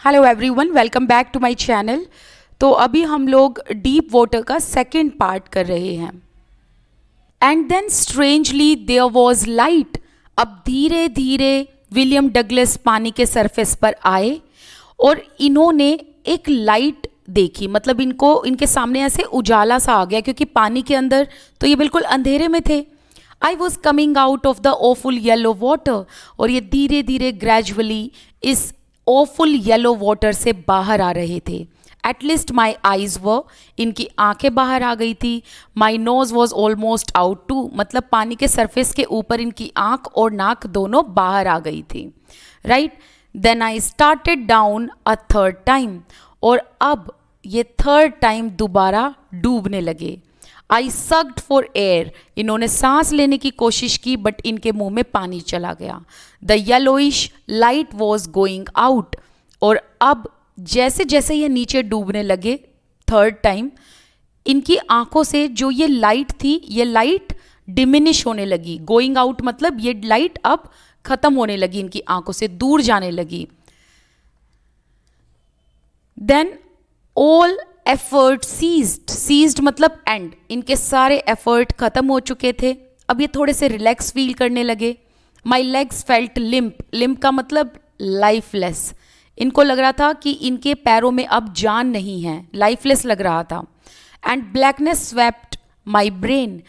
Hello everyone, welcome back to my channel. तो अभी हम लोग डीप वाटर का सेकंड पार्ट कर रहे हैं। And then strangely there was light. अब धीरे धीरे विलियम डगलस पानी के सरफेस पर आए और इन्होंने एक लाइट देखी। मतलब इनके सामने ऐसे उजाला सा आ गया, क्योंकि पानी के अंदर तो ये बिल्कुल अंधेरे में थे। I was coming out of the awful yellow water. और ये धीरे धीरे ग्रेजुअली इस ओफुल येलो वाटर से बाहर आ रहे थे। एटलीस्ट माई आईज व, इनकी आंखें बाहर आ गई थी। My nose was almost out too, मतलब पानी के सरफेस के ऊपर इनकी आंख और नाक दोनों बाहर आ गई थी। Right, then I started down a third time. और अब ये थर्ड टाइम दोबारा डूबने लगे। आई सक्ड फॉर एयर, इन्होंने सांस लेने की कोशिश की बट इनके मुंह में पानी चला गया। The yellowish light was going out. और अब जैसे जैसे ये नीचे डूबने लगे थर्ड टाइम, इनकी आंखों से जो ये लाइट थी, ये लाइट डिमिनिश होने लगी। गोइंग आउट मतलब ये लाइट अब खत्म होने लगी, इनकी आंखों से दूर जाने लगी। देन ऑल एफर्ट सीज्ड मतलब एंड, इनके सारे एफर्ट खत्म हो चुके थे। अब ये थोड़े से रिलैक्स फील करने लगे। माई लेग्स फेल्ट लिम्प का मतलब लाइफलेस। इनको लग रहा था कि इनके पैरों में अब जान नहीं है, लाइफलेस लग रहा था। And blackness swept my brain.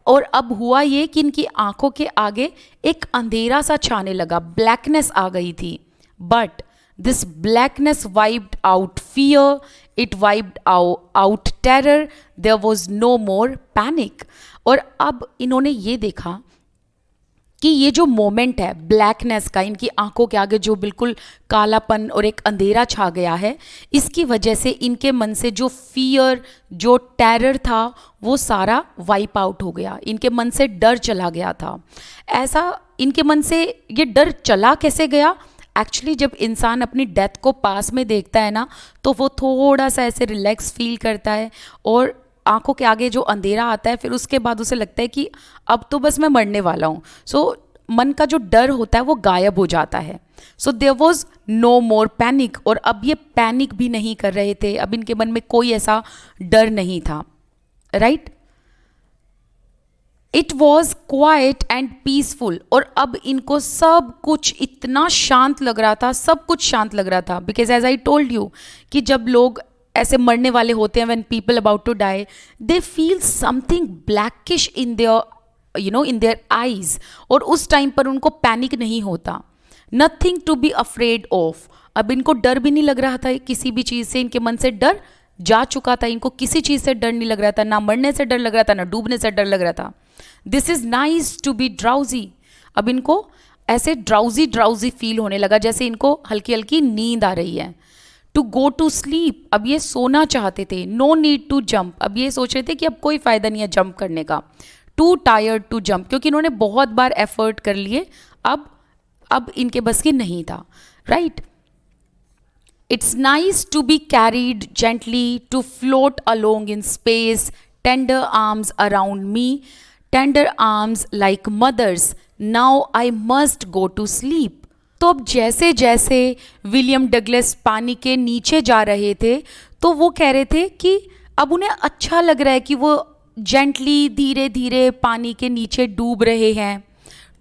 और अब हुआ ये कि इनकी आंखों के आगे एक अंधेरा सा छाने लगा, ब्लैकनेस आ गई थी। But this blackness wiped out fear, it wiped out terror, there was no more panic। और अब इन्होंने ये देखा कि ये जो मोमेंट है ब्लैकनेस का, इनकी आंखों के आगे जो बिल्कुल कालापन और एक अंधेरा छा गया है, इसकी वजह से इनके मन से जो फियर, जो टेरर था, वो सारा वाइप आउट हो गया। इनके मन से डर चला गया था। ऐसा इनके मन से ये डर चला कैसे गया? एक्चुअली जब इंसान अपनी डेथ को पास में देखता है ना, तो वो थोड़ा सा ऐसे रिलैक्स फील करता है और आंखों के आगे जो अंधेरा आता है, फिर उसके बाद उसे लगता है कि अब तो बस मैं मरने वाला हूँ। सो मन का जो डर होता है वो गायब हो जाता है। So there was no more panic. और अब ये पैनिक भी नहीं कर रहे थे, अब इनके मन में कोई ऐसा डर नहीं था। Right, it was quiet and peaceful. और अब इनको सब कुछ इतना शांत लग रहा था, सब कुछ शांत लग रहा था। Because as I told you कि जब लोग ऐसे मरने वाले होते हैं, when people about to die, they feel something blackish in their in their eyes. और उस टाइम पर उनको पैनिक नहीं होता, nothing to be afraid of. अब इनको डर भी नहीं लग रहा था किसी भी चीज़ से, इनके मन से डर जा चुका था। इनको किसी चीज़ से डर नहीं लग रहा था, ना मरने से डर लग रहा था, ना डूबने से डर लग रहा था। This is nice to be drowsy. अब इनको ऐसे ड्राउजी फील होने लगा, जैसे इनको हल्की हल्की नींद आ रही है। टू गो टू स्लीप, अब ये सोना चाहते थे। नो नीड टू जंप, अब ये सोच रहे थे कि अब कोई फ़ायदा नहीं है जंप करने का। टू टायर्ड टू जंप, क्योंकि इन्होंने बहुत बार एफर्ट कर लिए, अब इनके बस की नहीं था। Right, it's nice to be carried gently, to float along in space, tender arms around me, tender arms like mothers, now I must go to sleep। तो अब जैसे जैसे विलियम डगलस पानी के नीचे जा रहे थे, तो वो कह रहे थे कि अब उन्हें अच्छा लग रहा है कि वो जेंटली धीरे धीरे पानी के नीचे डूब रहे हैं।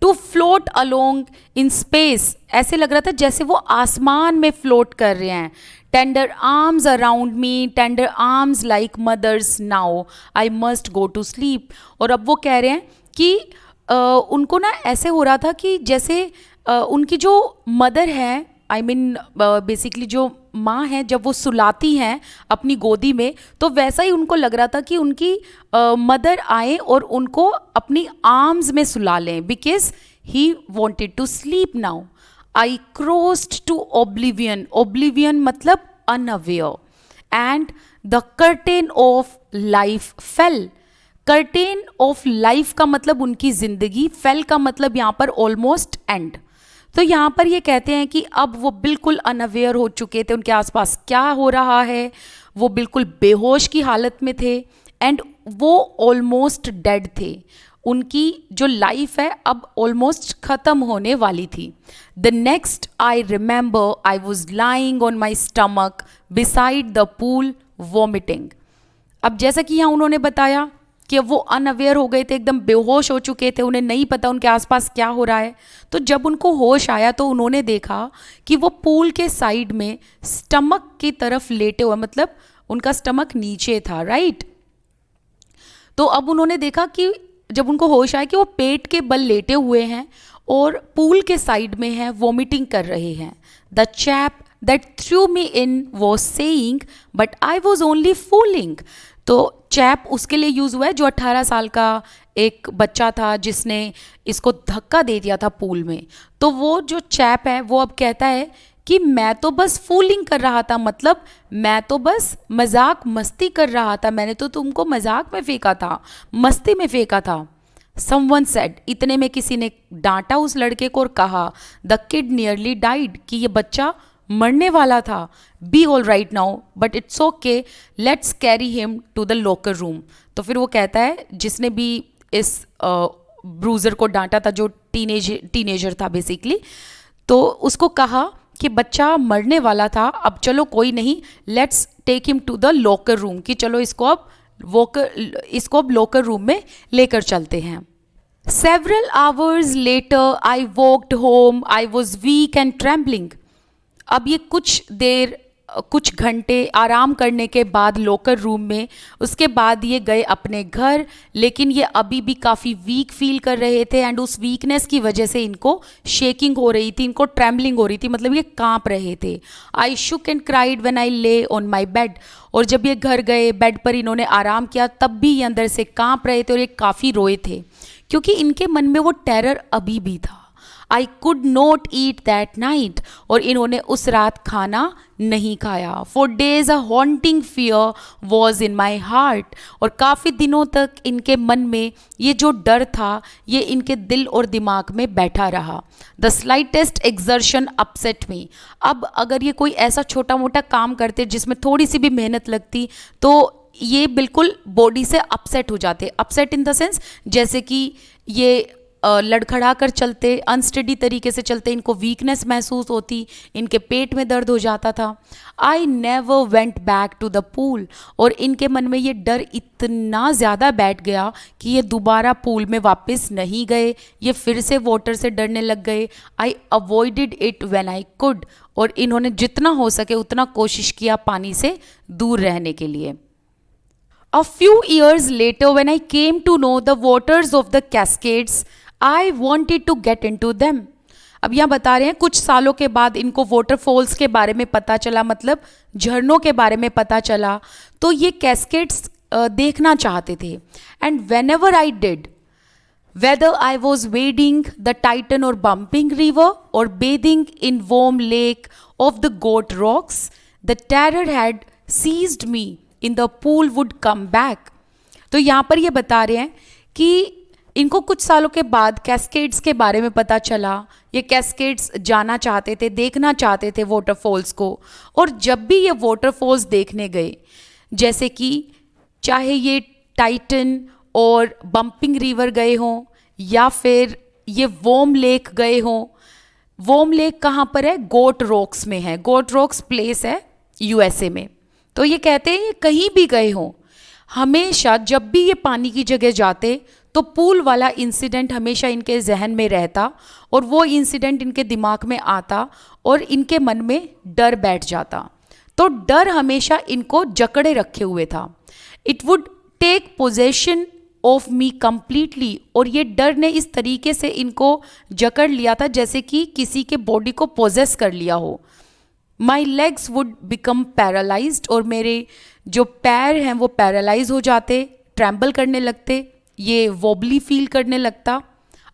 To float along in space, ऐसे लग रहा था जैसे वो आसमान में फ्लोट कर रहे हैं। Tender arms around me, tender arms like mothers, now I must go to sleep. और अब वो कह रहे हैं कि उनको ना ऐसे हो रहा था कि जैसे उनकी जो मदर है, आई मीन बेसिकली जो माँ है, जब वो सुलाती हैं अपनी गोदी में, तो वैसा ही उनको लग रहा था कि उनकी मदर आए और उनको अपनी आर्म्स में सुला लें, because he wanted to sleep now. I crossed to oblivion, oblivion मतलब unaware. And the curtain of life fell. Curtain of life का मतलब उनकी जिंदगी, फेल का मतलब यहाँ पर ऑलमोस्ट एंड। तो यहाँ पर ये कहते हैं कि अब वो बिल्कुल अनअवेयर हो चुके थे, उनके आसपास क्या हो रहा है, वो बिल्कुल बेहोश की हालत में थे। एंड वो ऑलमोस्ट डेड थे, उनकी जो लाइफ है अब ऑलमोस्ट ख़त्म होने वाली थी. The next I remember I was lying on my stomach beside the pool vomiting. अब जैसा कि यहाँ उन्होंने बताया कि अब वो अनअवेयर हो गए थे, एकदम बेहोश हो चुके थे, उन्हें नहीं पता उनके आसपास क्या हो रहा है. तो जब उनको होश आया तो उन्होंने देखा कि वो पूल के साइड में स्टमक की तरफ लेटे हुए, मतलब उनका स्टमक नीचे था, राइट. तो अब उन्होंने देखा कि जब उनको होश आया कि वो पेट के बल लेटे हुए हैं और पूल के साइड में हैं, वॉमिटिंग कर रहे हैं. The chap that through me in was saying but I was only fooling. तो चैप उसके लिए यूज़ हुआ है जो 18 साल का एक बच्चा था जिसने इसको धक्का दे दिया था पूल में. तो वो जो चैप है वो अब कहता है कि मैं तो बस फूलिंग कर रहा था, मतलब मैं तो बस मजाक मस्ती कर रहा था, मैंने तो तुमको मजाक में फेंका था, मस्ती में फेंका था. समवन सेड, इतने में किसी ने डांटा उस लड़के को और कहा द किड नियरली डाइड, कि ये बच्चा मरने वाला था. Be all right now but it's okay, let's carry him to the locker room. तो फिर वो कहता है जिसने भी इस ब्रूजर को डांटा था, जो टीनेजर था बेसिकली, तो उसको कहा कि बच्चा मरने वाला था, अब चलो कोई नहीं, let's take him to the locker room, कि चलो इसको अब लॉकर रूम में लेकर चलते हैं. Several hours later I walked home. I was weak and trembling. अब ये कुछ घंटे आराम करने के बाद लॉकर रूम में, उसके बाद ये गए अपने घर, लेकिन ये अभी भी काफ़ी वीक फील कर रहे थे एंड उस वीकनेस की वजह से इनको शेकिंग हो रही थी, इनको ट्रेम्बलिंग हो रही थी, मतलब ये कांप रहे थे. आई शुक एंड क्राइड व्हेन आई ले ऑन माई बेड. और जब ये घर गए, बेड पर इन्होंने आराम किया, तब भी ये अंदर से कांप रहे थे और ये काफ़ी रोए थे क्योंकि इनके मन में वो टेरर अभी भी था. I could not eat that night, और इन्होंने उस रात खाना नहीं खाया. For days a haunting fear was in my heart, और काफ़ी दिनों तक इनके मन में ये जो डर था ये इनके दिल और दिमाग में बैठा रहा. द स्लाइटेस्ट एक्सर्शन अपसेट मी. अब अगर ये कोई ऐसा छोटा मोटा काम करते जिसमें थोड़ी सी भी मेहनत लगती तो ये बिल्कुल बॉडी से अपसेट हो जाते. अपसेट इन द सेंस जैसे कि ये लड़खड़ा कर चलते, अनस्टडी तरीके से चलते, इनको वीकनेस महसूस होती, इनके पेट में दर्द हो जाता था. I never went back to the pool, और इनके मन में ये डर इतना ज़्यादा बैठ गया कि ये दोबारा पूल में वापस नहीं गए, ये फिर से वाटर से डरने लग गए. I avoided it when I could, और इन्होंने जितना हो सके उतना कोशिश किया पानी से दूर रहने के लिए. A few years later, when I came to know the waters of the Cascades, I wanted to get into them. अब यहाँ बता रहे हैं कुछ सालों के बाद इनको वाटरफॉल्स के बारे में पता चला, मतलब झरनों के बारे में पता चला, तो ये कैस्केड्स देखना चाहते थे. And when ever I did, whether I was wading the Titan or bumping river or bathing in warm lake of the goat rocks, the terror had seized me in the pool would come back. तो यहाँ पर ये बता रहे हैं कि इनको कुछ सालों के बाद कैस्केड्स के बारे में पता चला, ये कैस्केड्स जाना चाहते थे, देखना चाहते थे वाटरफॉल्स को. और जब भी ये वाटरफॉल्स देखने गए, जैसे कि चाहे ये टाइटन और बम्पिंग रिवर गए हों या फिर ये वॉर्म लेक गए हों. वॉर्म लेक कहाँ पर है? गोट रॉक्स में है. गोट रॉक्स प्लेस है यूएसए में. तो ये कहते हैं ये कहीं भी गए हों, हमेशा जब भी ये पानी की जगह जाते तो पूल वाला इंसिडेंट हमेशा इनके जहन में रहता और वो इंसिडेंट इनके दिमाग में आता और इनके मन में डर बैठ जाता. तो डर हमेशा इनको जकड़े रखे हुए था. It would take possession of me completely, और ये डर ने इस तरीके से इनको जकड़ लिया था जैसे कि किसी के बॉडी को पोजेस कर लिया हो. My legs would become paralysed, और मेरे जो पैर हैं वो पैरालाइज हो जाते, ट्रैम्बल करने लगते, ये वॉबली फील करने लगता.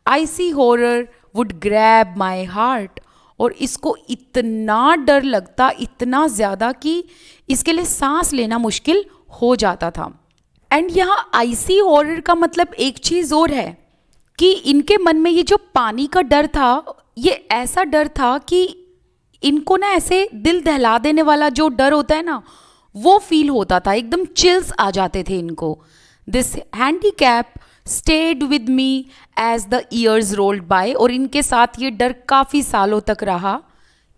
IC horror would grab my heart, और इसको इतना डर लगता, इतना ज़्यादा कि इसके लिए सांस लेना मुश्किल हो जाता था. एंड यहाँ आईसी हॉरर का मतलब एक चीज़ और है कि इनके मन में ये जो पानी का डर था, ये ऐसा डर था कि इनको ना ऐसे दिल दहला देने वाला जो डर होता है ना, वो फील होता था, एकदम चिल्स आ जाते थे इनको. This handicap stayed with me as the years rolled by, और इनके साथ ये डर काफ़ी सालों तक रहा।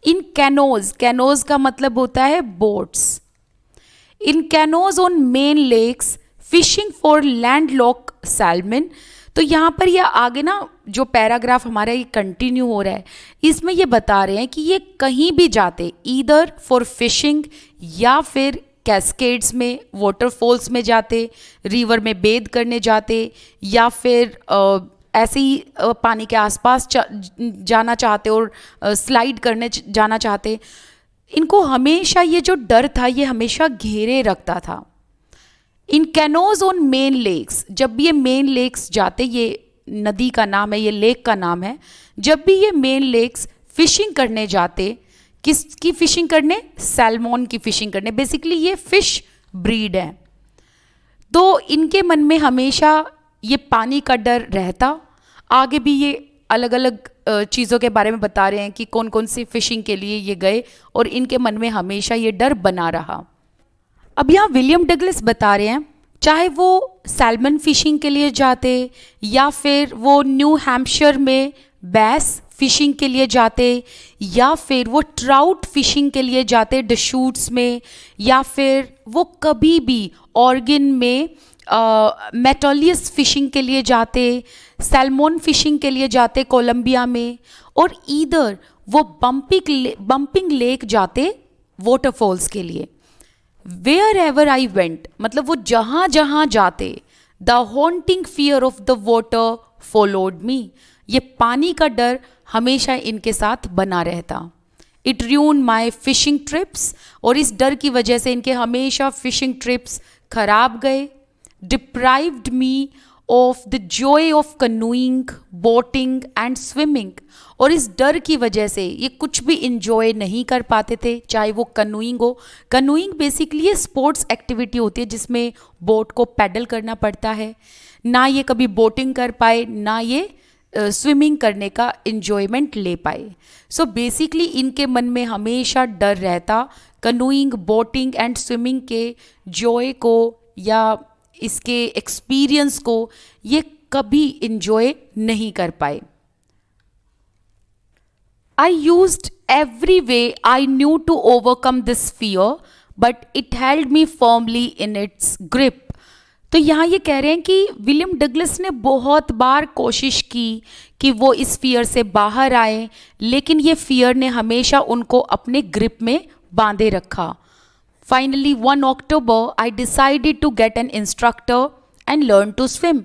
इन कैनोज, कैनोज का मतलब होता है boats, in canoes on Maine lakes fishing for landlock salmon. तो यहाँ पर ये आगे ना जो पैराग्राफ हमारा ये कंटिन्यू हो रहा है, इसमें ये बता रहे हैं कि ये कहीं भी जाते, ईदर फॉर फिशिंग या फिर कैस्केड्स में, वाटरफॉल्स में जाते, रिवर में बेद करने जाते, या फिर ऐसे ही पानी के आसपास जाना चाहते और स्लाइड करने जाना चाहते। इनको हमेशा ये जो डर था ये हमेशा घेरे रखता था। इन कैनोज ऑन मेन लेक्स, जब भी ये मेन लेक्स जाते, ये नदी का नाम है, ये लेक का नाम है, जब भी ये मेन लेक्स फिशिंग करने जाते, किसकी फिशिंग करने? सैल्मोन की फिशिंग करने। बेसिकली ये फिश ब्रीड है, तो इनके मन में हमेशा ये पानी का डर रहता। आगे भी ये अलग अलग चीज़ों के बारे में बता रहे हैं कि कौन कौन सी फिशिंग के लिए ये गए, और इनके मन में हमेशा ये डर बना रहा। अब यहाँ विलियम डगलस बता रहे हैं, चाहे वो सैल्मन फिशिंग के लिए जाते, या फिर वो न्यू हैम्पशायर में बैस फिशिंग के लिए जाते, या फिर वो ट्राउट फिशिंग के लिए जाते डिशूट्स में, या फिर वो कभी भी ऑर्गन में मेटोलियस फिशिंग के लिए जाते, सैल्मोन फिशिंग के लिए जाते कोलंबिया में, और ईदर वो बम्पिंग लेक जाते वाटरफॉल्स के लिए। वेयर एवर आई वेंट, मतलब वो जहाँ जहाँ जाते, the haunting fear of the water followed me, ये पानी का डर हमेशा इनके साथ बना रहता। It ruin my fishing trips, और इस डर की वजह से इनके हमेशा फिशिंग ट्रिप्स खराब गए। Deprived me of the joy of canoeing, boating and swimming, और इस डर की वजह से ये कुछ भी इंजॉय नहीं कर पाते थे, चाहे वो कनूइंग हो। कनूइंग बेसिकली ये स्पोर्ट्स एक्टिविटी होती है जिसमें बोट को पैडल करना पड़ता है। ना ये कभी बोटिंग कर पाए, ना ये स्विमिंग करने का इंजॉयमेंट ले पाए। सो बेसिकली इनके मन में हमेशा डर रहता, कनूइंग, बोटिंग एंड स्विमिंग के जॉय को या इसके एक्सपीरियंस को ये कभी इंजॉय नहीं कर पाए। I used every way I knew to overcome this fear, but it held me firmly in its grip. तो यहाँ ये कह रहे हैं कि विलियम डगलस ने बहुत बार कोशिश की कि वो इस फियर से बाहर आए, लेकिन ये फियर ने हमेशा उनको अपने ग्रिप में बांधे रखा। Finally, one October, I decided to get an instructor and learn to swim.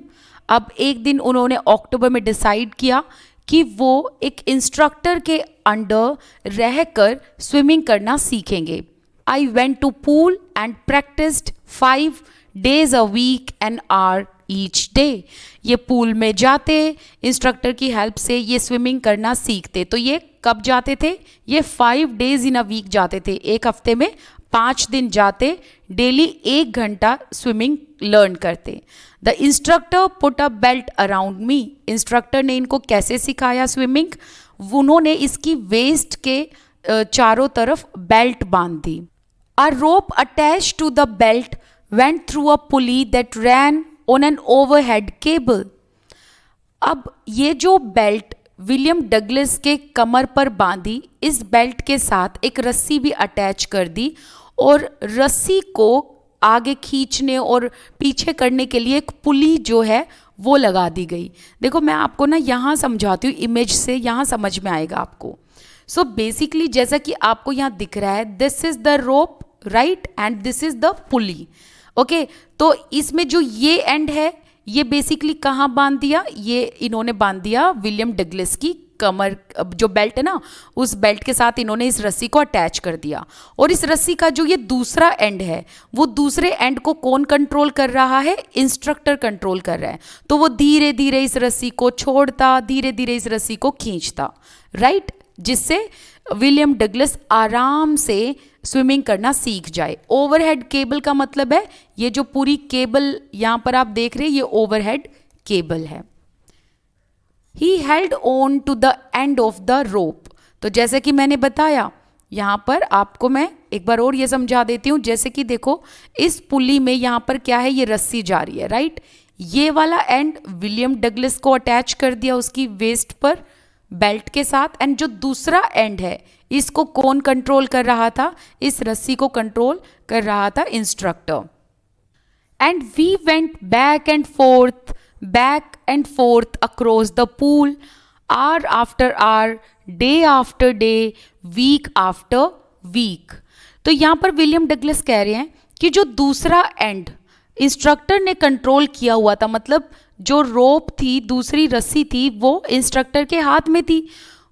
अब एक दिन उन्होंने अक्टूबर में डिसाइड किया कि वो एक इंस्ट्रक्टर के अंडर रहकर स्विमिंग करना सीखेंगे। I went to pool and practiced 5 days a week an hour each day. ये पूल में जाते, इंस्ट्रक्टर की हेल्प से ये स्विमिंग करना सीखते। तो ये कब जाते थे? ये 5 days in a week जाते थे, एक हफ्ते में 5 दिन जाते, डेली 1 घंटा स्विमिंग लर्न करते। The instructor put a belt around me, instructor ने इनको कैसे सिखाया स्विमिंग? उन्होंने इसकी वेस्ट के चारों तरफ बेल्ट बांध दी। A rope attach to the belt went through a pulley that ran on an overhead cable. अब ये जो बेल्ट विलियम डगलस के कमर पर बांधी, इस बेल्ट के साथ एक रस्सी भी अटैच कर दी, और रस्सी को आगे खींचने और पीछे करने के लिए एक पुली जो है वो लगा दी गई। देखो मैं आपको ना यहाँ समझाती हूँ, इमेज से यहाँ समझ में आएगा आपको। सो बेसिकली जैसा कि आपको यहाँ दिख रहा है, this is the rope right and this is the pulley. Okay, तो इसमें जो ये एंड है ये बेसिकली कहाँ बांध दिया? ये इन्होंने बांध दिया विलियम डगलस की कमर, जो बेल्ट है ना, उस बेल्ट के साथ इन्होंने इस रस्सी को अटैच कर दिया। और इस रस्सी का जो ये दूसरा एंड है, वो दूसरे एंड को कौन कंट्रोल कर रहा है? इंस्ट्रक्टर कंट्रोल कर रहा है। तो वो धीरे धीरे इस रस्सी को छोड़ता, धीरे धीरे इस रस्सी को खींचता, राइट, जिससे विलियम डगलस आराम से स्विमिंग करना सीख जाए। ओवरहेड केबल का मतलब है ये जो पूरी केबल यहाँ पर आप देख रहे हैं, ये ओवरहेड केबल है। He held on to the end of the rope. तो जैसे कि मैंने बताया, यहाँ पर आपको मैं एक बार और ये समझा देती हूँ। जैसे कि देखो इस पुली में यहाँ पर क्या है, ये रस्सी जा रही है, राइट, ये वाला एंड विलियम डगलस को अटैच कर दिया उसकी वेस्ट पर बेल्ट के साथ, एंड जो दूसरा एंड है इसको कौन कंट्रोल कर रहा था, इस रस्सी को कंट्रोल कर रहा था instructor. And we went back and forth across the pool, hour after hour, day after day, week after week. तो यहाँ पर विलियम डगलस कह रहे हैं कि जो दूसरा एंड इंस्ट्रक्टर ने कंट्रोल किया हुआ था, मतलब जो रोप थी, दूसरी रस्सी थी, वो इंस्ट्रक्टर के हाथ में थी.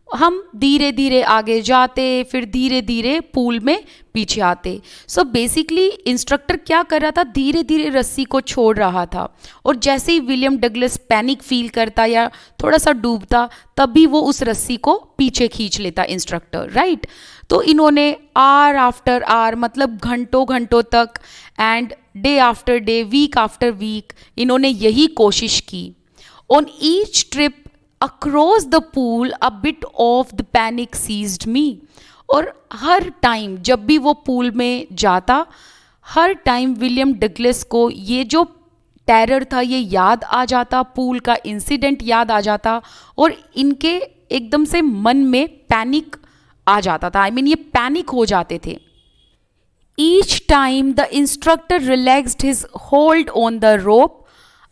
हम धीरे धीरे आगे जाते, फिर धीरे धीरे पूल में पीछे आते. सो बेसिकली इंस्ट्रक्टर क्या कर रहा था, धीरे धीरे रस्सी को छोड़ रहा था, और जैसे ही विलियम डगलस पैनिक फील करता या थोड़ा सा डूबता, तभी वो उस रस्सी को पीछे खींच लेता इंस्ट्रक्टर, राइट. तो इन्होंने आवर आफ्टर आवर, मतलब घंटों घंटों तक, and day after day, week after week, इन्होंने यही कोशिश की. On each trip across the pool a bit of the panic seized me. और हर टाइम जब भी वो पूल में जाता, हर टाइम विलियम डगलस को ये जो टेरर था ये याद आ जाता, पूल का इंसिडेंट याद आ जाता, और इनके एकदम से मन में पैनिक आ जाता था. ये पैनिक हो जाते थे. Each time the instructor relaxed his hold on the rope,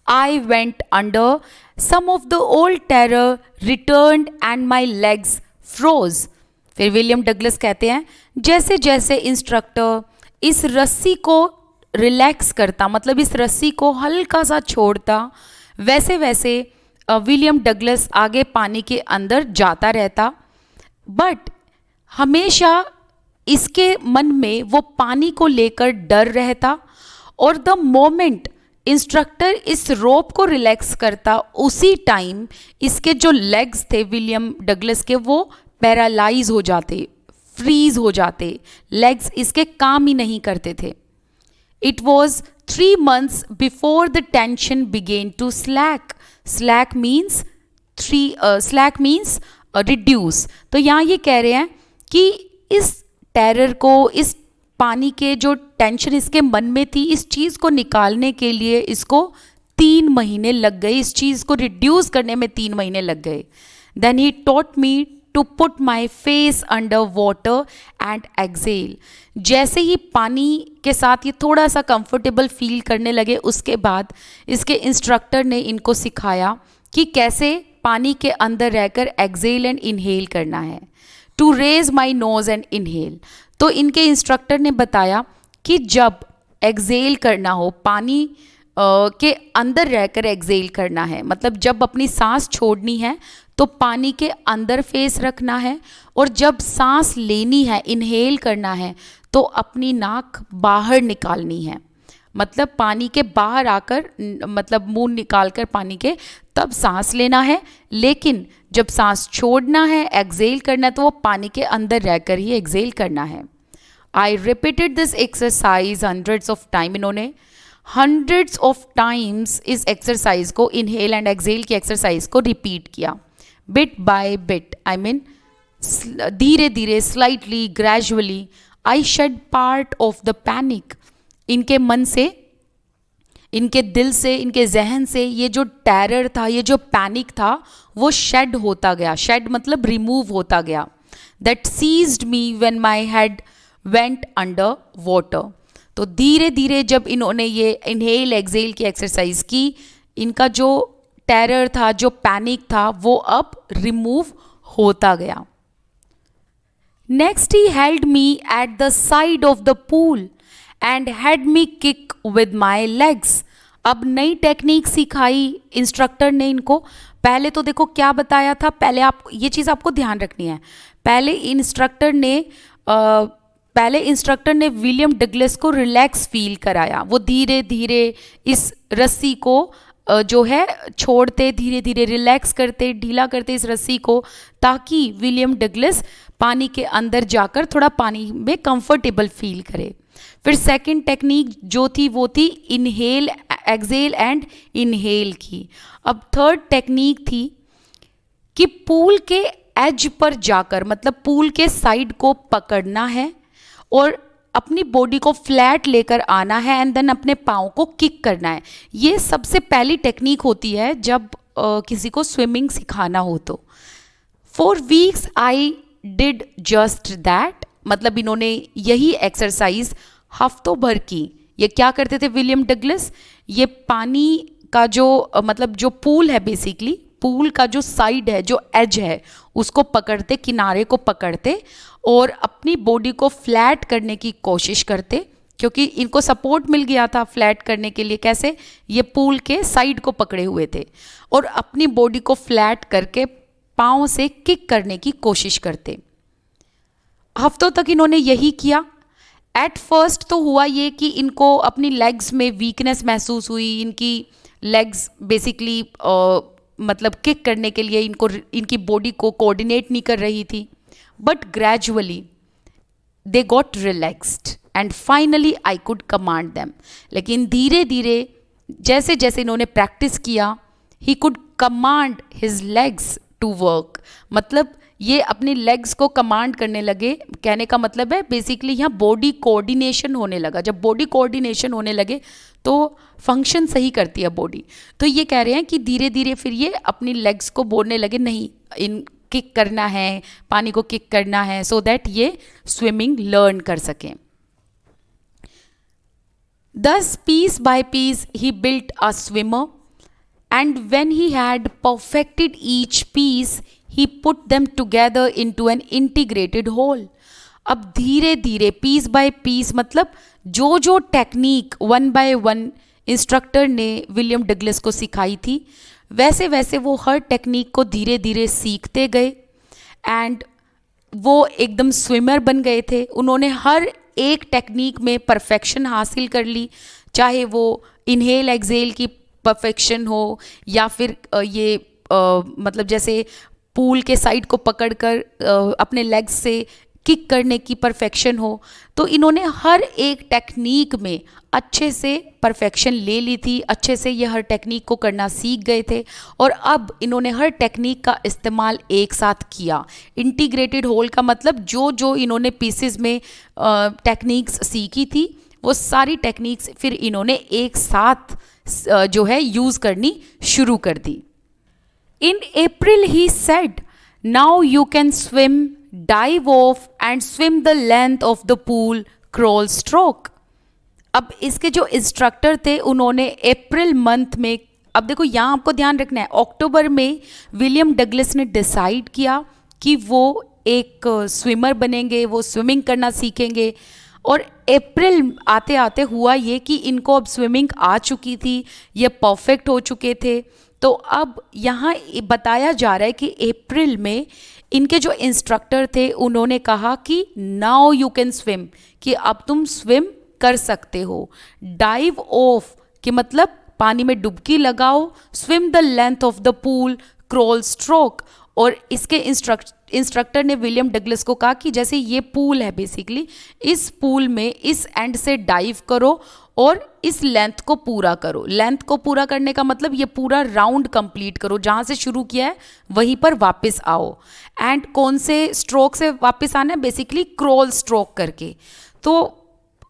I went under. Some of the old terror returned and my legs froze. फिर विलियम डगलस कहते हैं जैसे जैसे इंस्ट्रक्टर इस रस्सी को रिलैक्स करता, मतलब इस रस्सी को हल्का सा छोड़ता, वैसे वैसे विलियम डगलस आगे पानी के अंदर जाता रहता. बट हमेशा इसके मन में वो पानी को लेकर डर रहता, और द मोमेंट इंस्ट्रक्टर इस रोप को रिलैक्स करता, उसी टाइम इसके जो लेग्स थे विलियम डगलस के, वो पैरालाइज हो जाते, फ्रीज हो जाते, लेग्स इसके काम ही नहीं करते थे. It was 3 months before the tension began to slack. Slack means reduce. तो यहाँ ये कह रहे हैं कि इस टेरर को, इस पानी के जो टेंशन इसके मन में थी, इस चीज़ को निकालने के लिए इसको 3 महीने लग गए, इस चीज़ को रिड्यूस करने में 3 महीने लग गए. Then he taught me to put my face under water and exhale. जैसे ही पानी के साथ ये थोड़ा सा कंफर्टेबल फील करने लगे, उसके बाद इसके इंस्ट्रक्टर ने इनको सिखाया कि कैसे पानी के अंदर रहकर एक्सेल एंड इनहेल करना है. To raise my nose and inhale. तो इनके इंस्ट्रक्टर ने बताया कि जब एक्सेल करना हो, पानी के अंदर रहकर एक्सेल करना है, मतलब जब अपनी सांस छोड़नी है तो पानी के अंदर फेस रखना है, और जब सांस लेनी है, इनहेल करना है, तो अपनी नाक बाहर निकालनी है, मतलब पानी के बाहर आकर, मतलब मुंह निकाल कर पानी के, तब सांस लेना है. लेकिन जब सांस छोड़ना है, एक्सेल करना है, तो वो पानी के अंदर रहकर ही एक्सेल करना है. I repeated this exercise hundreds of time. इन्होंने हंड्रेड्स ऑफ टाइम्स इस एक्सरसाइज को, इनहेल एंड एक्सेल की एक्सरसाइज को रिपीट किया, बिट बाय बिट. धीरे धीरे, slightly, gradually. I shed part of the panic. इनके मन से, इनके दिल से, इनके जहन से ये जो टेरर था, ये जो पैनिक था, वो शेड होता गया. शेड मतलब रिमूव होता गया. That seized me when my head went under water. तो धीरे धीरे जब इन्होंने ये इनहेल एक्सेल की एक्सरसाइज की, इनका जो टेरर था, जो पैनिक था, वो अब रिमूव होता गया. Next he held me at the side of the pool and had me kick with my legs. अब नई टेक्निक सिखाई इंस्ट्रक्टर ने इनको. पहले तो देखो क्या बताया था, पहले आप ये चीज़ आपको ध्यान रखनी है. पहले इंस्ट्रक्टर ने विलियम डगलस को रिलैक्स फील कराया. वो धीरे धीरे इस रस्सी को जो है छोड़ते, धीरे धीरे रिलैक्स करते, ढीला करते इस रस्सी को, ताकि विलियम डगलस पानी के अंदर जाकर थोड़ा पानी में कंफर्टेबल फील करे. फिर सेकंड टेक्निक जो थी वो थी इनहेल, एक्सेल एंड इनहेल की. अब थर्ड टेक्निक थी कि पूल के एज पर जाकर, मतलब पूल के साइड को पकड़ना है, और अपनी बॉडी को फ्लैट लेकर आना है एंड देन अपने पाँव को किक करना है। ये सबसे पहली टेक्निक होती है जब किसी को स्विमिंग सिखाना हो तो। For weeks I did just that, मतलब इन्होंने यही एक्सरसाइज हफ्तों भर की। ये क्या करते थे विलियम डगलस, ये पानी का जो मतलब जो पूल है, बेसिकली पूल का जो साइड है, जो एज है, उसको पकड़ते, किनारे को पकड़ते और अपनी बॉडी को फ्लैट करने की कोशिश करते, क्योंकि इनको सपोर्ट मिल गया था फ्लैट करने के लिए। कैसे? ये पूल के साइड को पकड़े हुए थे और अपनी बॉडी को फ्लैट करके पाँव से किक करने की कोशिश करते। हफ्तों तक इन्होंने यही किया। एट फर्स्ट तो हुआ ये कि इनको अपनी लेग्स में वीकनेस महसूस हुई, इनकी लेग्स बेसिकली मतलब किक करने के लिए इनकी बॉडी को कोऑर्डिनेट नहीं कर रही थी। But gradually they got relaxed and finally I could command them. लेकिन धीरे धीरे जैसे जैसे इन्होंने प्रैक्टिस किया, he could command his legs to work, मतलब ये अपनी लेग्स को कमांड करने लगे। कहने का मतलब है बेसिकली यहाँ बॉडी कोऑर्डिनेशन होने लगा। जब बॉडी कोऑर्डिनेशन होने लगे तो फंक्शन सही करती है बॉडी। तो ये कह रहे हैं कि धीरे धीरे फिर ये अपनी लेग्स को बोलने लगे, नहीं इन किक करना है, पानी को किक करना है, सो दैट ये स्विमिंग लर्न कर सकें। Thus piece by piece he built a swimmer, and when he had perfected each piece he put them together into an integrated whole. अब धीरे धीरे पीस बाय पीस, मतलब जो जो technique one by one instructor ने William Douglas को सिखाई थी, वैसे वैसे वो हर टेक्निक को धीरे धीरे सीखते गए एंड वो एकदम स्विमर बन गए थे। उन्होंने हर एक टेक्निक में परफेक्शन हासिल कर ली, चाहे वो इनहेल एक्सेल की परफेक्शन हो या फिर ये मतलब जैसे पूल के साइड को पकड़कर अपने लेग्स से किक करने की परफेक्शन हो। तो इन्होंने हर एक टेक्निक में अच्छे से परफेक्शन ले ली थी, अच्छे से ये हर टेक्निक को करना सीख गए थे और अब इन्होंने हर टेक्निक का इस्तेमाल एक साथ किया। इंटीग्रेटेड होल का मतलब जो जो इन्होंने पीसेस में टेक्निक्स सीखी थी वो सारी टेक्निक्स फिर इन्होंने एक साथ जो है यूज़ करनी शुरू कर दी। In April he said, now you can swim, dive off and swim the length of the pool, crawl stroke. अब इसके जो इंस्ट्रक्टर थे उन्होंने अप्रैल मंथ में, अब देखो यहाँ आपको ध्यान रखना है, अक्टूबर में विलियम डगलस ने डिसाइड किया कि वो एक स्विमर बनेंगे, वो स्विमिंग करना सीखेंगे। और अप्रैल आते आते हुआ ये कि इनको अब स्विमिंग आ चुकी थी, ये परफेक्ट हो चुके थे। तो अब यहाँ बताया जा रहा है कि अप्रैल में इनके जो इंस्ट्रक्टर थे उन्होंने कहा कि नाउ यू कैन स्विम, कि अब तुम स्विम कर सकते हो। डाइव ऑफ कि मतलब पानी में डुबकी लगाओ, swim the length of the pool, crawl stroke. और इसके इंस्ट्रक्टर ने विलियम डगलस को कहा कि जैसे ये पूल है बेसिकली, इस पूल में इस एंड से डाइव करो और इस लेंथ को पूरा करो। लेंथ को पूरा करने का मतलब ये पूरा राउंड कंप्लीट करो, जहाँ से शुरू किया है वहीं पर वापस आओ। एंड कौन से स्ट्रोक से वापस आना है? बेसिकली क्रॉल स्ट्रोक करके। तो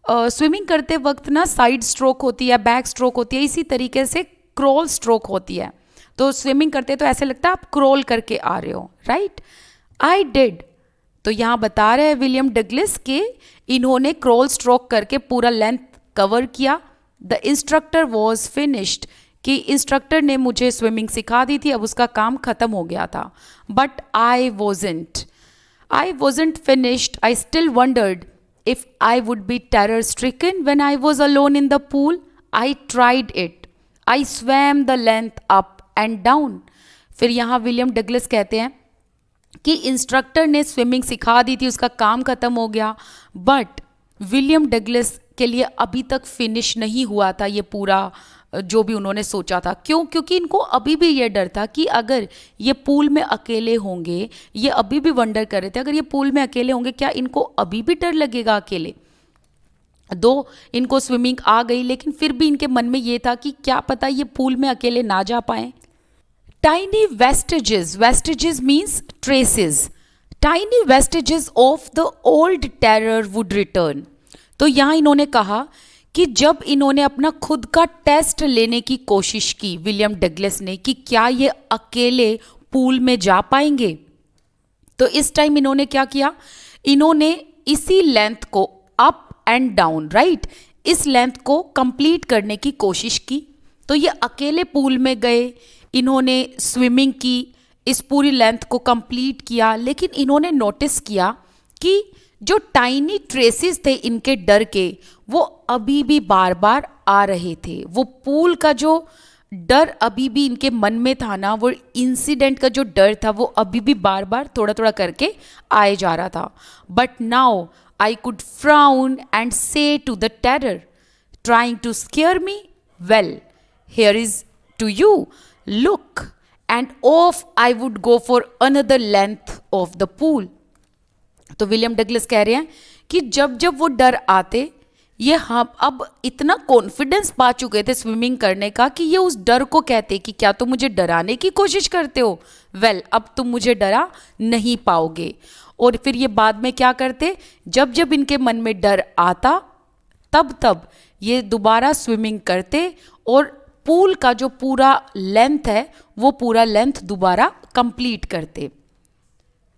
स्विमिंग करते वक्त ना साइड स्ट्रोक होती है, बैक स्ट्रोक होती है, इसी तरीके से क्रॉल स्ट्रोक होती है। तो स्विमिंग करते तो ऐसे लगता है आप क्रॉल करके आ रहे हो, राइट? I did. तो यहाँ बता रहे हैं विलियम डगलस के इन्होंने क्रॉल स्ट्रोक करके पूरा लेंथ कवर किया। द इंस्ट्रक्टर वॉज फिनिश्ड, कि इंस्ट्रक्टर ने मुझे स्विमिंग सिखा दी थी, अब उसका काम ख़त्म हो गया था। But I wasn't finished. I still wondered if I would be terror stricken when I was alone in the pool. I tried it. I swam the length up and down. फिर यहाँ विलियम डगलस कहते हैं कि instructor ने swimming सिखा दी थी, उसका काम ख़त्म हो गया, बट विलियम डगलस के लिए अभी तक फिनिश नहीं हुआ था ये पूरा जो भी उन्होंने सोचा था। क्यों? क्योंकि इनको अभी भी ये डर था कि अगर ये पूल में अकेले होंगे, ये अभी भी वंडर कर रहे थे अगर ये पूल में अकेले होंगे क्या इनको अभी भी डर लगेगा अकेले। दो इनको स्विमिंग आ गई लेकिन फिर भी इनके मन में ये था कि क्या पता ये पूल में अकेले ना जा पाए। Tiny vestiges means traces, tiny vestiges of the old terror would return. तो यहाँ इन्होंने कहा कि जब इन्होंने अपना खुद का टेस्ट लेने की कोशिश की, विलियम डगलस ने, कि क्या ये अकेले पूल में जा पाएंगे, तो इस टाइम इन्होंने क्या किया, इन्होंने इसी लेंथ को अप एंड डाउन, राइट, इस लेंथ को कंप्लीट करने की कोशिश की। तो ये अकेले पूल में गए, इन्होंने स्विमिंग की, इस पूरी लेंथ को कंप्लीट किया, लेकिन इन्होंने नोटिस किया कि जो टाइनी ट्रेसेस थे इनके डर के, वो अभी भी बार बार आ रहे थे। वो पूल का जो डर अभी भी इनके मन में था ना, वो इंसिडेंट का जो डर था, वो अभी भी बार बार थोड़ा थोड़ा करके आए जा रहा था। But now I could frown and say to the terror trying to scare me, well here is to you, look, and off I would go for another length of the pool. तो William Douglas कह रहे हैं कि जब जब वो डर आते, ये हम अब इतना कॉन्फिडेंस पा चुके थे स्विमिंग करने का कि ये उस डर को कहते कि क्या तुम मुझे डराने की कोशिश करते हो, वेल अब तुम मुझे डरा नहीं पाओगे। और फिर ये बाद में क्या करते, जब जब इनके मन में डर आता तब तब ये दोबारा स्विमिंग करते और पूल का जो पूरा लेंथ है वो पूरा लेंथ दोबारा कंप्लीट करते।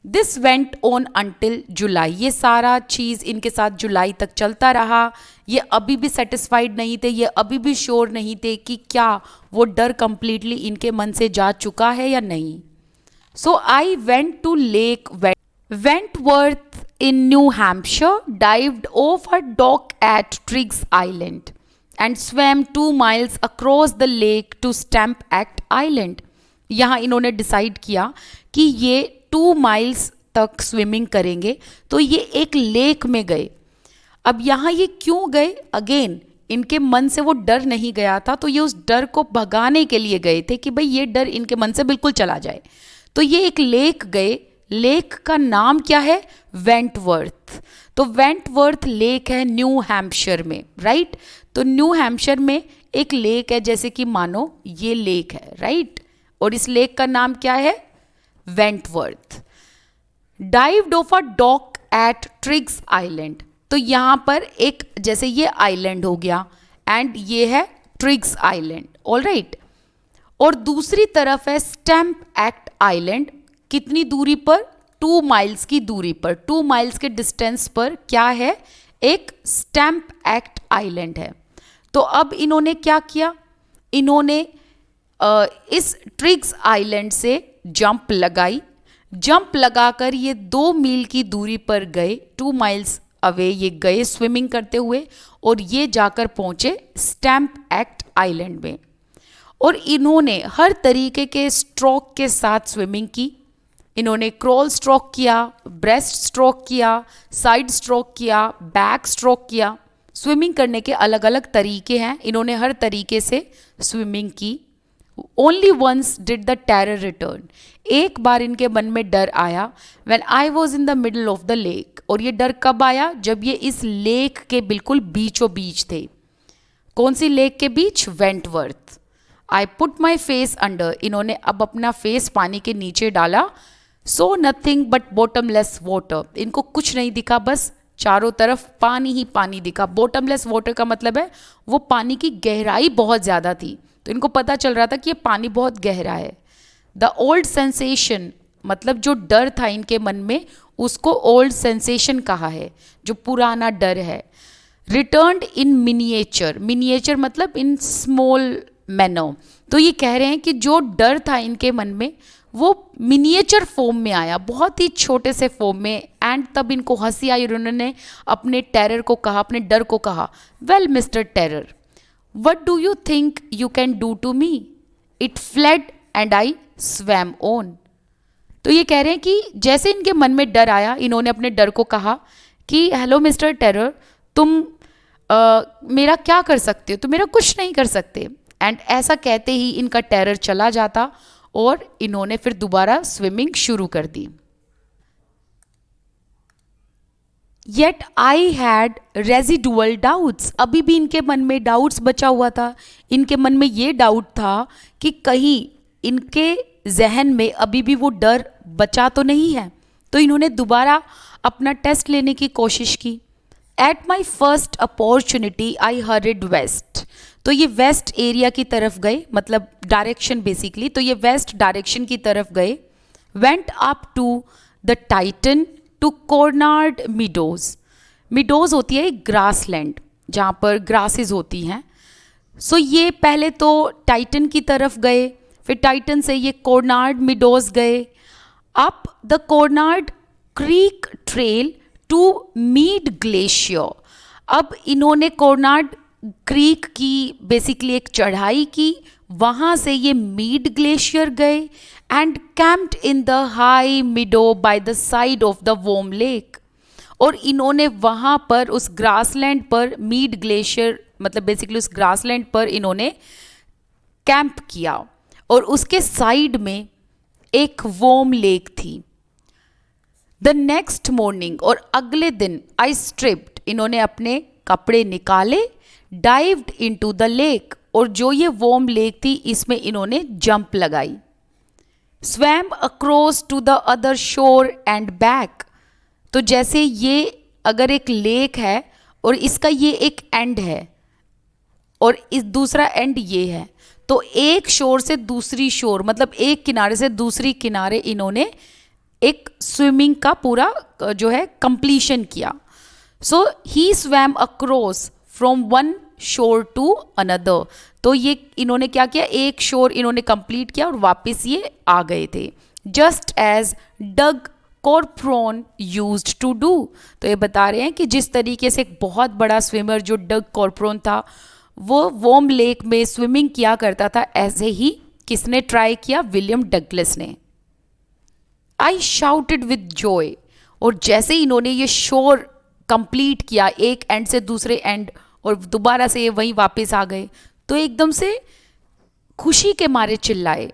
दिस वेंट ऑन अंटिल जुलाई, ये सारा चीज़ इनके साथ जुलाई तक चलता रहा। ये अभी भी सेटिस्फाइड नहीं थे, ये अभी भी श्योर नहीं थे कि क्या वो डर कंप्लीटली इनके मन से जा चुका है या नहीं। So I went to Lake Wentworth in New Hampshire, dived off a dock at Triggs Island and swam 2 miles across the lake to Stamp Act Island. यहाँ इन्होंने डिसाइड किया कि ये 2 माइल्स तक स्विमिंग करेंगे, तो ये एक लेक में गए। अब यहाँ ये क्यों गए, अगेन इनके मन से वो डर नहीं गया था, तो ये उस डर को भगाने के लिए गए थे कि भाई ये डर इनके मन से बिल्कुल चला जाए। तो ये एक लेक गए, लेक का नाम क्या है, वेंटवर्थ। तो वेंटवर्थ लेक है न्यू हैम्पशायर में, राइट। तो न्यू हैम्पशायर में एक लेक है, जैसे कि मानो ये लेक है, राइट, और इस लेक का नाम क्या है, Wentworth. Dived off a dock at Triggs Island, तो यहाँ पर एक, जैसे ये आइलैंड हो गया एंड ये है ट्रिग्स आइलैंड, ऑल राइट। और दूसरी तरफ है स्टैम्प एक्ट आइलैंड, कितनी दूरी पर, 2 माइल्स की दूरी पर, 2 माइल्स के डिस्टेंस पर क्या है, एक स्टैम्प एक्ट आइलैंड है। तो अब इन्होंने क्या किया, इन्होंने इस ट्रिग्स आइलैंड से जंप लगाई, जंप लगाकर ये 2 मील की दूरी पर गए, 2 माइल्स अवे ये गए स्विमिंग करते हुए, और ये जाकर पहुंचे स्टैम्प एक्ट आइलैंड में। और इन्होंने हर तरीके के स्ट्रोक के साथ स्विमिंग की। इन्होंने क्रॉल स्ट्रोक किया, ब्रेस्ट स्ट्रोक किया, साइड स्ट्रोक किया, बैक स्ट्रोक किया। स्विमिंग करने के अलग अलग तरीके हैं, इन्होंने हर तरीके से स्विमिंग की। Only once did the terror return, एक बार इनके मन में डर आया, when I was in the middle of the lake. और ये डर कब आया, जब ये इस लेक के बिल्कुल बीचों बीच थे। कौन सी लेक के बीच, Wentworth. I put my face under, इन्होंने अब अपना फेस पानी के नीचे डाला। So nothing but bottomless water, इनको कुछ नहीं दिखा, बस चारों तरफ पानी ही पानी दिखा। बॉटमलेस वाटर का मतलब है वो पानी की गहराई बहुत ज़्यादा थी, तो इनको पता चल रहा था कि ये पानी बहुत गहरा है। द ओल्ड सेंसेशन, मतलब जो डर था इनके मन में उसको ओल्ड सेंसेशन कहा है, जो पुराना डर है। रिटर्न्ड इन मिनिएचर, मिनिएचर मतलब इन स्मॉल मैनर। तो ये कह रहे हैं कि जो डर था इनके मन में वो मिनिएचर फॉर्म में आया, बहुत ही छोटे से फॉर्म में। एंड तब इनको हंसी आई और उन्होंने अपने टेरर को कहा, अपने डर को कहा, well mister terror, what do you think you can do to me, it fled and I swam on. तो ये कह रहे हैं कि जैसे इनके मन में डर आया, इन्होंने अपने डर को कहा कि हेलो मिस्टर टेरर, तुम मेरा क्या कर सकते हो, तुम मेरा कुछ नहीं कर सकते। एंड ऐसा कहते ही इनका टेरर चला जाता और इन्होंने फिर दोबारा स्विमिंग शुरू कर दी। Yet I had residual doubts, अभी भी इनके मन में डाउट्स बचा हुआ था। इनके मन में ये डाउट था कि कहीं इनके जहन में अभी भी वो डर बचा तो नहीं है। तो इन्होंने दोबारा अपना टेस्ट लेने की कोशिश की। At my first opportunity I hurried west. तो ये वेस्ट एरिया की तरफ गए, मतलब डायरेक्शन बेसिकली, तो ये वेस्ट डायरेक्शन की तरफ गए। Went up to the Tieton to Conrad Meadows. Meadows होती है एक ग्रास लैंड जहाँ पर ग्रासेस होती हैं। सो ये पहले तो टाइटन की तरफ गए, फिर टाइटन से ये कोर्नार्ड मीडोज गए, up the Conrad Creek trail to Meade Glacier. अब इन्होंने कोर्नार्ड क्रीक की बेसिकली एक चढ़ाई की, वहाँ से ये मीड ग्लेशियर गए and camped in the high meadow by the side of the warm lake. और इन्होंने वहाँ पर उस ग्रासलैंड पर मीड ग्लेशियर मतलब बेसिकली उस ग्रासलैंड पर इन्होंने कैंप किया और उसके साइड में एक वॉर्म लेक थी। द नेक्स्ट मॉर्निंग और अगले दिन आई स्ट्रिप्ड, इन्होंने अपने कपड़े निकाले, डाइव्ड इनटू द लेक, और जो ये वॉर्म लेक थी इसमें इन्होंने जंप लगाई। Swam across to the other shore and back. तो जैसे ये अगर एक लेक है और इसका ये एक एंड है और इस दूसरा एंड ये है, तो एक शोर से दूसरी शोर मतलब एक किनारे से दूसरी किनारे इन्होंने एक स्विमिंग का पूरा जो है कंप्लीशन किया। सो ही स्वैम अक्रॉस फ्रॉम वन शोर टू अनदर। तो ये इन्होंने क्या किया, एक शोर इन्होंने कंप्लीट किया और वापस ये आ गए थे। Just as Doug Corporon used to do. तो ये बता रहे हैं कि जिस तरीके से एक बहुत बड़ा स्विमर जो डग कॉर्पोरन था वो वॉर्म लेक में स्विमिंग किया करता था, ऐसे ही किसने ट्राई किया, विलियम डगलस ने। I shouted with Joy. और जैसे ही इन्होंने ये शोर कंप्लीट किया एक एंड से दूसरे एंड और दोबारा से ये वहीं वापस आ गए, तो एकदम से खुशी के मारे चिल्लाए।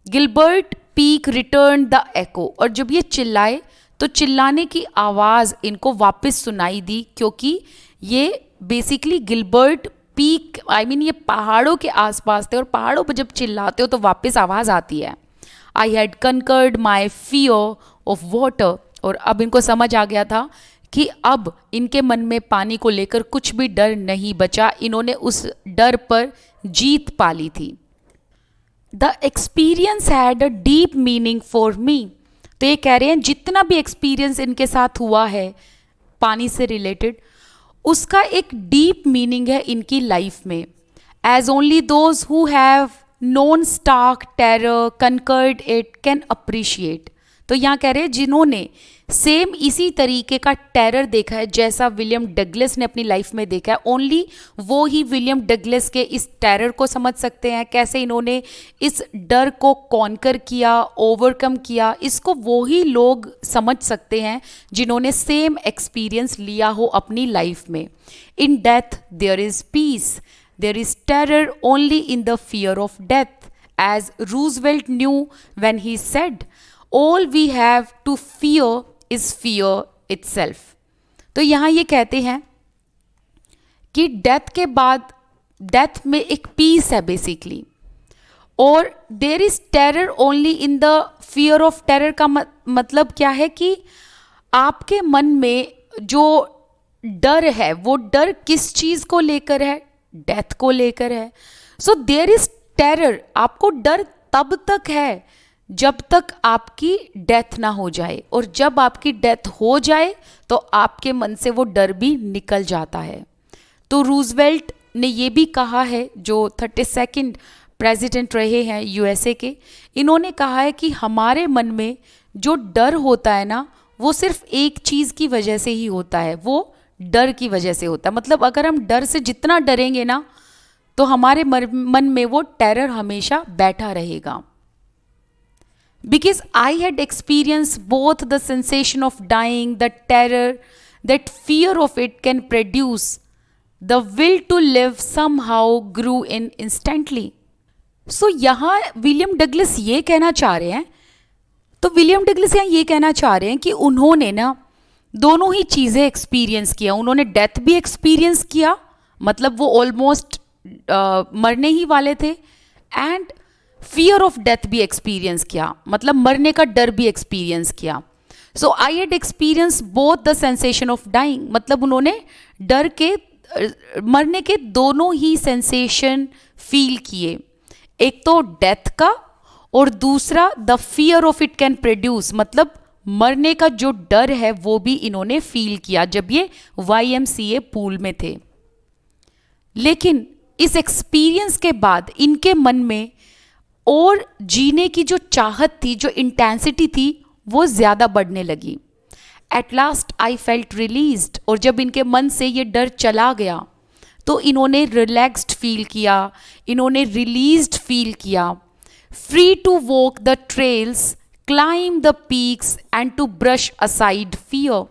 गिलबर्ट पीक रिटर्न द एको। और जब ये चिल्लाए तो चिल्लाने की आवाज़ इनको वापस सुनाई दी, क्योंकि ये बेसिकली गिलबर्ट पीक ये पहाड़ों के आसपास थे और पहाड़ों पर जब चिल्लाते हो तो वापस आवाज़ आती है। I had conquered my fear of water. और अब इनको समझ आ गया था कि अब इनके मन में पानी को लेकर कुछ भी डर नहीं बचा, इन्होंने उस डर पर जीत पा ली थी। The experience had a deep meaning for me. तो ये कह रहे हैं जितना भी एक्सपीरियंस इनके साथ हुआ है पानी से रिलेटेड, उसका एक डीप मीनिंग है इनकी लाइफ में। As only those who have known stark terror conquered it can appreciate. तो यहाँ कह रहे हैं जिन्होंने सेम इसी तरीके का टेरर देखा है जैसा विलियम डगलस ने अपनी लाइफ में देखा है, ओनली वो ही विलियम डगलस के इस टेरर को समझ सकते हैं, कैसे इन्होंने इस डर को कॉन्कर किया, ओवरकम किया। इसको वो ही लोग समझ सकते हैं जिन्होंने सेम एक्सपीरियंस लिया हो अपनी लाइफ में। In death there is peace, there is terror only in the fear of death, as Roosevelt knew when he said all we have to fear is fear itself। तो यहाँ ये कहते हैं कि डेथ के बाद डेथ में एक पीस है बेसिकली, और there is terror only in the fear of terror का मतलब क्या है कि आपके मन में जो डर है वो डर किस चीज़ को लेकर है, डेथ को लेकर है। सो देर इज टेरर, आपको डर तब तक है जब तक आपकी डेथ ना हो जाए, और जब आपकी डेथ हो जाए तो आपके मन से वो डर भी निकल जाता है। तो रूजवेल्ट ने ये भी कहा है, जो 32nd प्रेसिडेंट रहे हैं यूएसए के, इन्होंने कहा है कि हमारे मन में जो डर होता है ना वो सिर्फ एक चीज़ की वजह से ही होता है, वो डर की वजह से होता है। मतलब अगर हम डर से जितना डरेंगे ना तो हमारे मन में वो टेरर हमेशा बैठा रहेगा। Because I had experienced both the sensation of dying, the terror that fear of it can produce, the will to live somehow grew in instantly। So यहाँ विलियम डगलस ये कहना चाह रहे हैं, तो विलियम डगलस यहाँ ये कहना चाह रहे हैं कि उन्होंने ना दोनों ही चीज़ें एक्सपीरियंस किया। उन्होंने डेथ भी एक्सपीरियंस किया, मतलब वो ऑलमोस्ट मरने ही वाले थे, एंड फियर ऑफ डेथ भी एक्सपीरियंस किया, मतलब मरने का डर भी एक्सपीरियंस किया। So I had experience both the sensation of dying, मतलब उन्होंने डर के मरने के दोनों ही सेंसेशन फील किए, एक तो डेथ का और दूसरा the fear of it can produce, मतलब मरने का जो डर है वो भी इन्होंने फील किया जब ये YMCA पूल में थे। लेकिन इस एक्सपीरियंस के बाद इनके मन में और जीने की जो चाहत थी, जो इंटेंसिटी थी, वो ज़्यादा बढ़ने लगी। At last I felt released, और जब इनके मन से ये डर चला गया तो इन्होंने रिलैक्स्ड फील किया, इन्होंने रिलीज्ड फील किया, free to walk the trails, climb the peaks and to brush aside fear.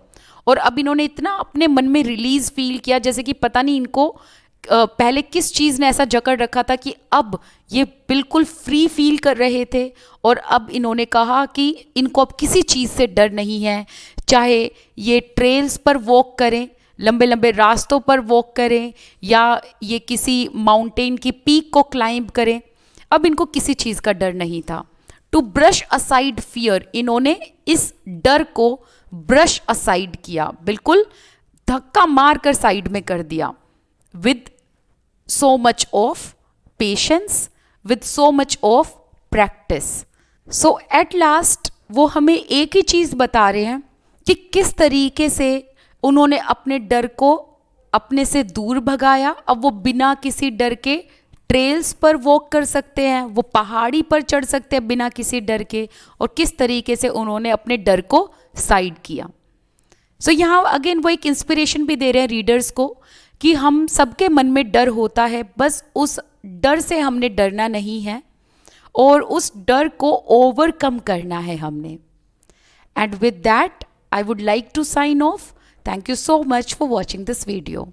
और अब इन्होंने इतना अपने मन में रिलीज फील किया जैसे कि पता नहीं इनको पहले किस चीज़ ने ऐसा जकड़ रखा था कि अब ये बिल्कुल फ्री फील कर रहे थे। और अब इन्होंने कहा कि इनको अब किसी चीज़ से डर नहीं है, चाहे ये ट्रेल्स पर वॉक करें, लंबे लंबे रास्तों पर वॉक करें, या ये किसी माउंटेन की पीक को क्लाइंब करें, अब इनको किसी चीज़ का डर नहीं था। टू ब्रश असाइड फियर, इन्होंने इस डर को ब्रश असाइड किया, बिल्कुल धक्का मार कर साइड में कर दिया, with so much of patience, with so much of practice. So at last वो हमें एक ही चीज़ बता रहे हैं कि किस तरीके से उन्होंने अपने डर को अपने से दूर भगाया। अब वो बिना किसी डर के ट्रेल्स पर वॉक कर सकते हैं, वो पहाड़ी पर चढ़ सकते हैं बिना किसी डर के, और किस तरीके से उन्होंने अपने डर को साइड किया। सो यहाँ अगेन वो एक इंस्पिरेशन भी दे रहे हैं रीडर्स को कि हम सबके मन में डर होता है, बस उस डर से हमने डरना नहीं है और उस डर को ओवरकम करना है हमने। And with that I would like to sign off. Thank you so much for watching this video.